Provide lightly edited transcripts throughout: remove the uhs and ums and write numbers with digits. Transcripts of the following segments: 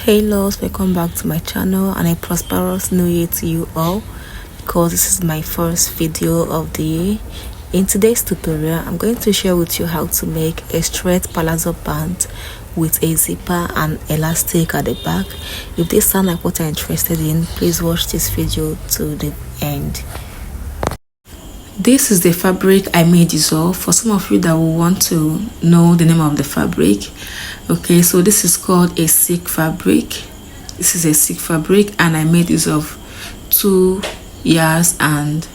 Hey loves, welcome back to my channel and a prosperous new year to you all, because this is my first video of the year. In today's tutorial, I'm going to share with you how to make a straight palazzo pant with a zipper and elastic at the back. If this sounds like what you're interested in, please watch this video to the end. This is the fabric I made use of. For some of you that will want to know the name of the fabric, okay, so this is called a silk fabric. This is a silk fabric and I made use of 2 yards and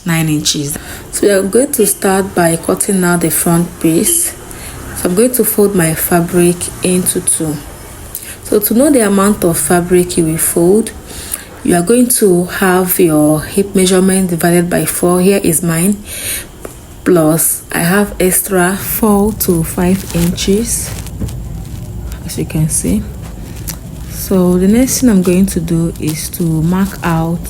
9 inches. So we are going to start by cutting out the front piece. So I'm going to fold my fabric into 2. So to know the amount of fabric you will fold, you are going to have your hip measurement divided by 4. Here is mine, plus I have extra 4 to 5 inches, as you can see. So the next thing I'm going to do is to mark out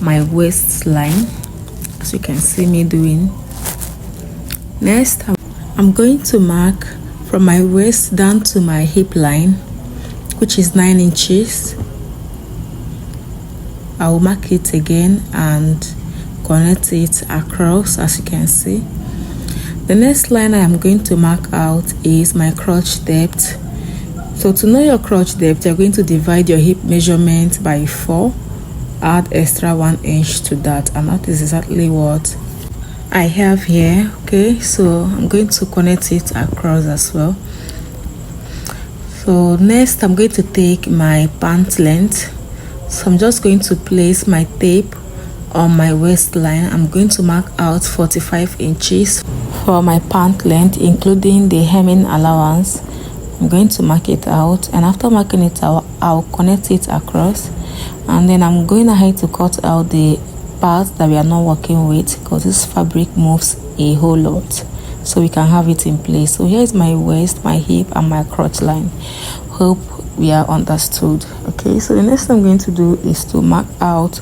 my waistline, as you can see me doing. Next, I'm going to mark from my waist down to my hip line, which is 9 inches. I will mark it again and connect it across, as you can see. The next line I am going to mark out is my crotch depth. So to know your crotch depth, you're going to divide your hip measurement by 4, add extra 1 inch to that, and that is exactly what I have here. Okay, so I'm going to connect it across as well. So next I'm going to take my pant length. So I'm just going to place my tape on my waistline. I'm going to mark out 45 inches for my pant length, including the hemming allowance. I'm going to mark it out, and after marking it out, I'll connect it across, and then I'm going ahead to cut out the parts that we are not working with, because this fabric moves a whole lot, so we can have it in place. So here's my waist, my hip, and my crotch line. Hope we are understood. Okay, so the next thing I'm going to do is to mark out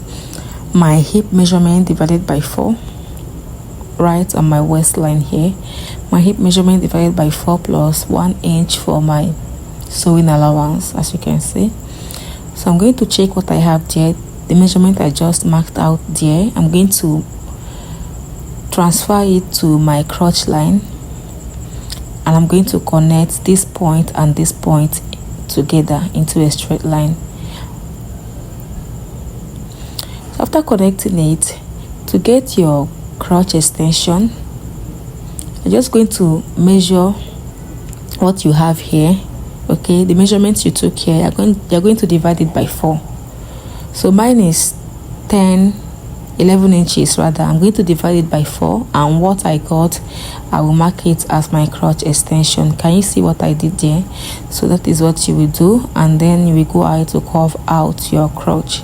my hip measurement divided by 4 right on my waistline here. My hip measurement divided by 4 plus 1 inch for my sewing allowance, as you can see. So I'm going to check what I have there, the measurement I just marked out there. I'm going to transfer it to my crotch line, and I'm going to connect this point and this point together into a straight line. So after connecting it, to get your crotch extension, you're just going to measure what you have here. Okay, the measurements you took here, you're going to divide it by 4. So mine is 11 inches rather. I'm going to divide it by 4, and what I got, I will mark it as my crotch extension. Can you see what I did there? So that is what you will do, and then you will go ahead to curve out your crotch.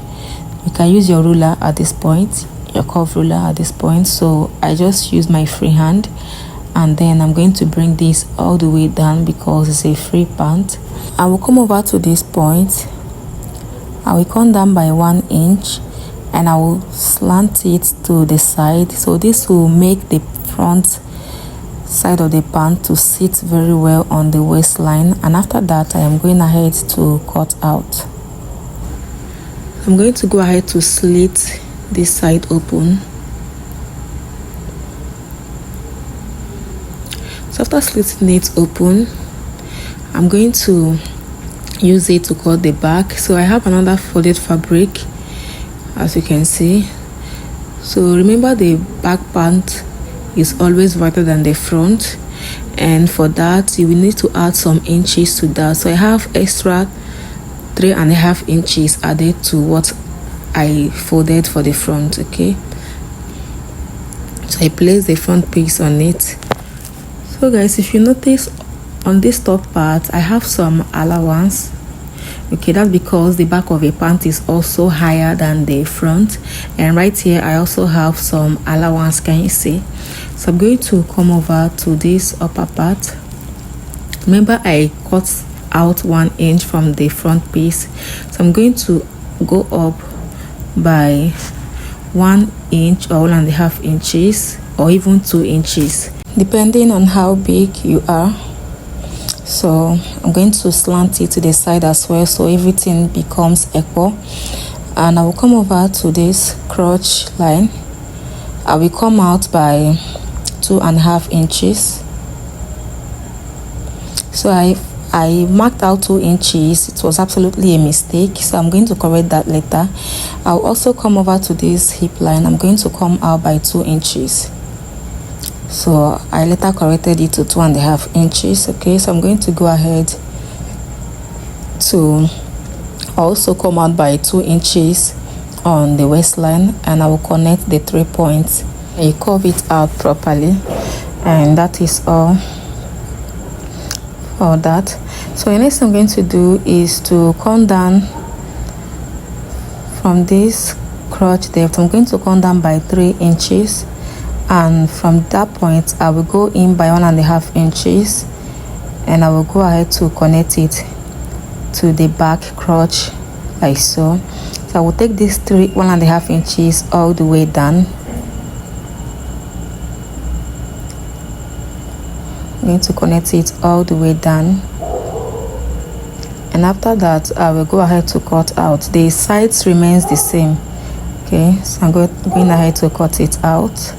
You can use your ruler at this point, your curve ruler at this point. So I just use my free hand, and then I'm going to bring this all the way down because it's a free pant. I will come over to this point. I will come down by 1 inch, and I will slant it to the side. So this will make the front side of the pant to sit very well on the waistline, and after that I am going ahead to cut out. I'm going to go ahead to slit this side open. So after slitting it open, I'm going to use it to cut the back. So I have another folded fabric, as you can see. So remember, the back pant is always wider than the front, and for that you will need to add some inches to that. So I have extra 3.5 inches added to what I folded for the front. Okay, so I place the front piece on it. So guys, if you notice on this top part I have some allowance. Okay, that's because the back of a pant is also higher than the front, and right here I also have some allowance. Can you see? So I'm going to come over to this upper part. Remember, I cut out 1 inch from the front piece, so I'm going to go up by 1 inch or 1.5 inches, or even 2 inches, depending on how big you are. So I'm going to slant it to the side as well, so everything becomes equal. And I will come over to this crotch line. I will come out by 2.5 inches. So I marked out 2 inches. It was absolutely a mistake, so I'm going to correct that later. I'll also come over to this hip line. I'm going to come out by 2 inches. So I later corrected it to 2.5 inches. Okay, so I'm going to go ahead to also come out by 2 inches on the waistline, and I will connect the 3 points. You curve it out properly, and that is all for that. So the next thing I'm going to do is to come down from this crotch depth. I'm going to come down by 3 inches, and from that point I will go in by 1.5 inches, and I will go ahead to connect it to the back crotch like so. So I will take this 1.5 inches all the way down. I'm going to connect it all the way down, and after that I will go ahead to cut out. The sides remains the same. Okay, so I'm going ahead to cut it out.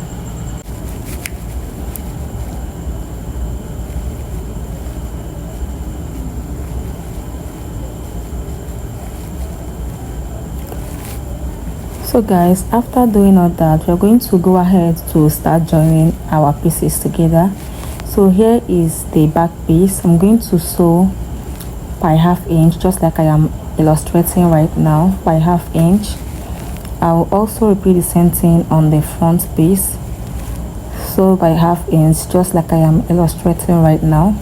So guys, after doing all that, we're going to go ahead to start joining our pieces together. So here is the back piece. I'm going to sew by 1/2 inch, just like I am illustrating right now, by 1/2 inch. I will also repeat the same thing on the front piece. So by 1/2 inch, just like I am illustrating right now.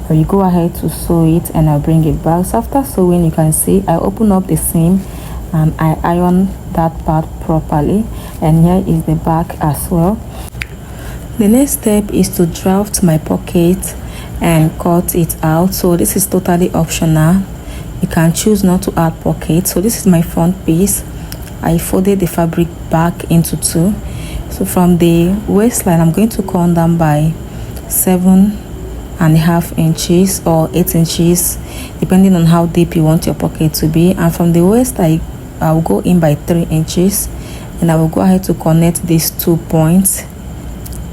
I will go ahead to sew it, and I'll bring it back. So after sewing, you can see I open up the seam and I iron that part properly, and here is the back as well. The next step is to draft my pocket and cut it out. So this is totally optional. You can choose not to add pocket. So this is my front piece. I folded the fabric back into 2. So from the waistline, I'm going to come down by 7.5 inches or 8 inches, depending on how deep you want your pocket to be. And from the waist, I will go in by 3 inches, and I will go ahead to connect these 2 points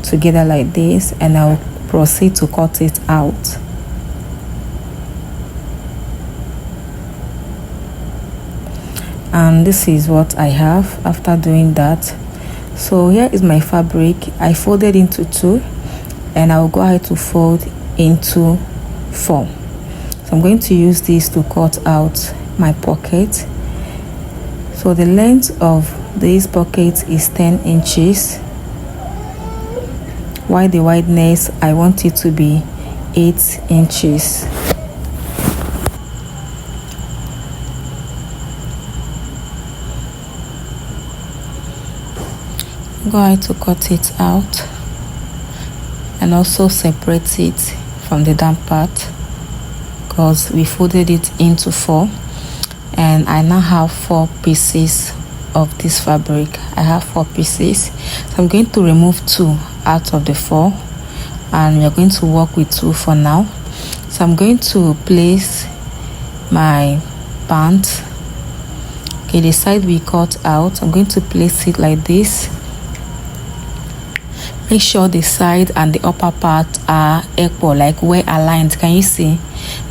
together like this, and I will proceed to cut it out. And this is what I have after doing that. So here is my fabric. I folded into 2, and I will go ahead to fold into 4. So I'm going to use this to cut out my pocket. So the length of this pocket is 10 inches, while the wideness, I want it to be 8 inches. Go ahead to cut it out and also separate it from the damp part, because we folded it into 4, and I now have 4 pieces of this fabric. I have 4 pieces, so I'm going to remove 2 out of the 4, and we are going to work with 2 for now. So I'm going to place my pant. Okay, the side we cut out, I'm going to place it like this. Make sure the side and the upper part are equal, like well aligned. Can you see?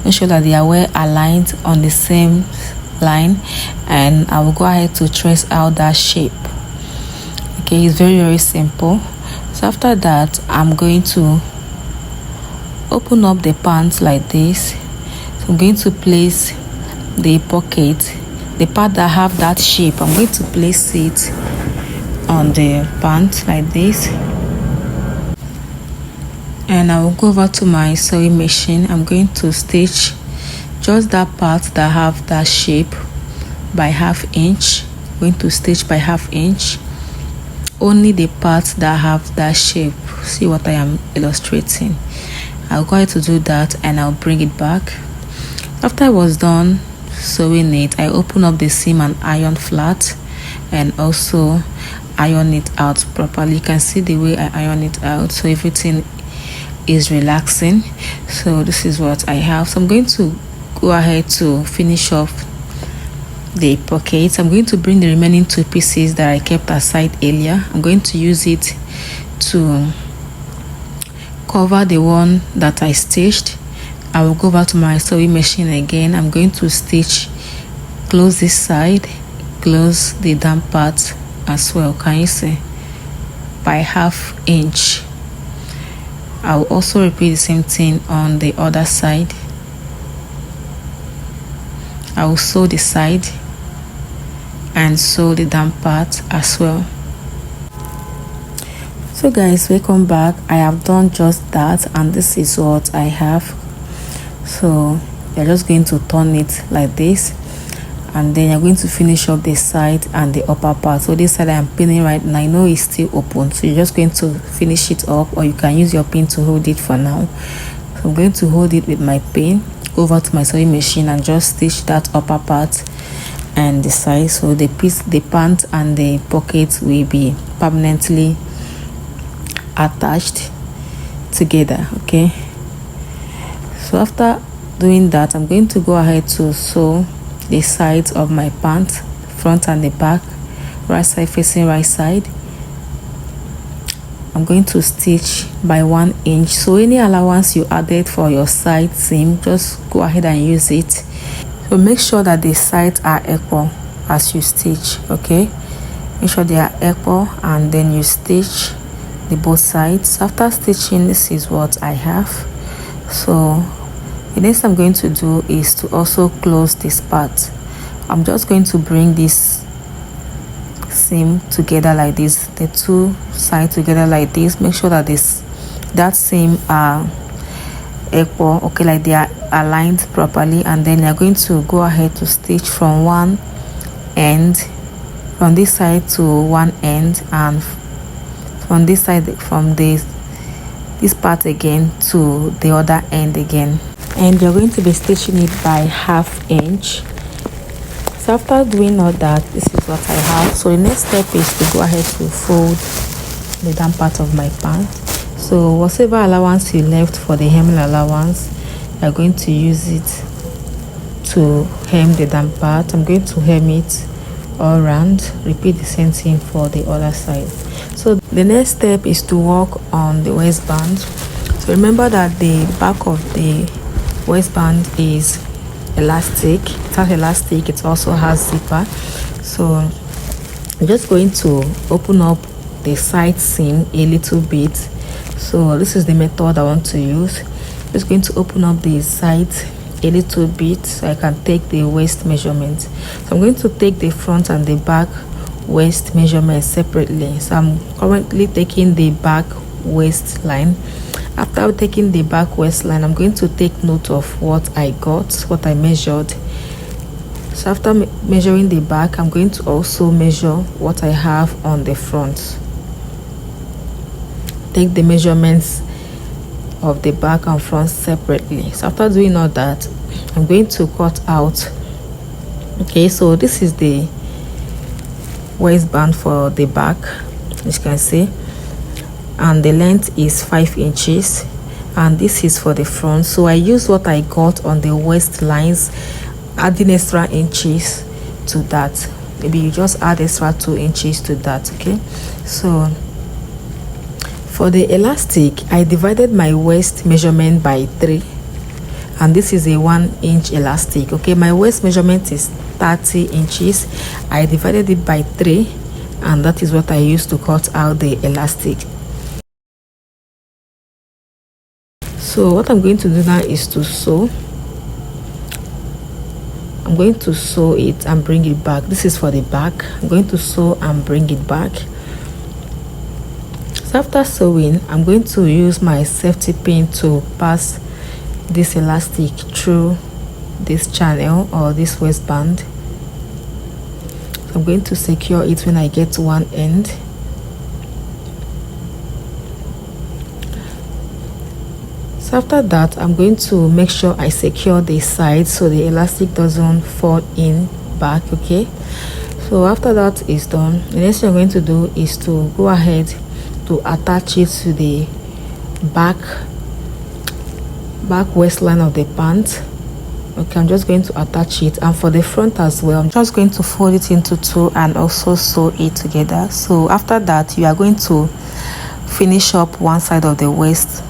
Make sure that they are well aligned on the same line, and I will go ahead to trace out that shape. Okay, it's very simple. So after that, I'm going to open up the pants like this. So I'm going to place the pocket, the part that have that shape. I'm going to place it on the pant like this, and I will go over to my sewing machine. I'm going to stitch just that part that have that shape by 1/2 inch. I'm going to stitch by 1/2 inch, only the parts that have that shape. See what I am illustrating? I'll go ahead to do that, and I'll bring it back. After I was done sewing it, I open up the seam and iron flat, and also iron it out properly. You can see the way I iron it out, so everything is relaxing. So this is what I have. So I'm going to go ahead to finish off the pockets. I'm going to bring the remaining 2 pieces that I kept aside earlier. I'm going to use it to cover the one that I stitched. I will go back to my sewing machine again. I'm going to stitch, close this side, close the down part as well. Can you see? By 1/2 inch. I'll also repeat the same thing on the other side. I will sew the side and sew the down part as well. So guys, welcome back. I have done just that, and this is what I have. So you're just going to turn it like this, and then you're going to finish up the side and the upper part. So this side I'm pinning right now, I know it's still open, so you're just going to finish it up, or you can use your pin to hold it for now. So I'm going to hold it with my pin, over to my sewing machine, and just stitch that upper part and the side. So the piece, the pant and the pocket will be permanently attached together. Okay, so after doing that, I'm going to go ahead to sew the sides of my pant, front and the back, right side facing right side. I'm going to stitch by 1 inch. So any allowance you added for your side seam, just go ahead and use it. So make sure that the sides are equal as you stitch. Okay, make sure they are equal, and then you stitch the both sides. After stitching, this is what I have. So the next I'm going to do is to also close this part. I'm just going to bring this seam together like this, the 2 sides together like this. Make sure that that seam are equal, okay, like they are aligned properly, and then you're going to go ahead to stitch from one end, from this side to one end, and from this side, from this part again to the other end again, and you're going to be stitching it by 1/2 inch. So after doing all that, this is what I have. So the next step is to go ahead to fold the down part of my pant. So whatever allowance you left for the hemming allowance, you're going to use it to hem the down part. I'm going to hem it all around. Repeat the same thing for the other side. So the next step is to work on the waistband. So remember that the back of the waistband is elastic. It has elastic, it also has zipper. So I'm just going to open up the side seam a little bit. So this is the method I want to use. Just going to open up the sides a little bit so I can take the waist measurement. So I'm going to take the front and the back waist measurement separately. So I'm currently taking the back waistline. After taking the back waistline, I'm going to take note of what I got, what I measured. So after measuring the back, I'm going to also measure what I have on the front. Take the measurements of the back and front separately. So after doing all that, I'm going to cut out. Okay, so this is the waistband for the back, as you can see, and the length is 5 inches, and this is for the front. So I use what I got on the waist lines, adding extra inches to that. Maybe you just add extra 2 inches to that. Okay, so for the elastic, I divided my waist measurement by 3, and this is a 1 inch elastic. Okay, my waist measurement is 30 inches. I divided it by 3, and that is what I used to cut out the elastic. So what I'm going to do now is to sew. I'm going to sew it and bring it back. This is for the back. I'm going to sew and bring it back. So after sewing, I'm going to use my safety pin to pass this elastic through this channel or this waistband. So I'm going to secure it when I get to one end. So after that, I'm going to make sure I secure the side so the elastic doesn't fall in back. Okay, so after that is done, the next thing I'm going to do is to go ahead to attach it to the back back waistline of the pant. Okay, I'm just going to attach it, and for the front as well, I'm just going to fold it into two and also sew it together. So after that, you are going to finish up one side of the waist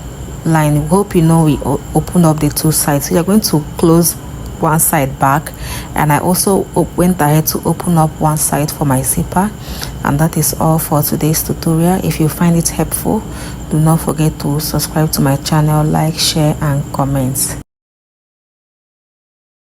line. Hope you know we open up the two sides, so you're going to close one side back, and I also went ahead to open up one side for my zipper. And that is all for today's tutorial. If you find it helpful, do not forget to subscribe to my channel, like, share and comment.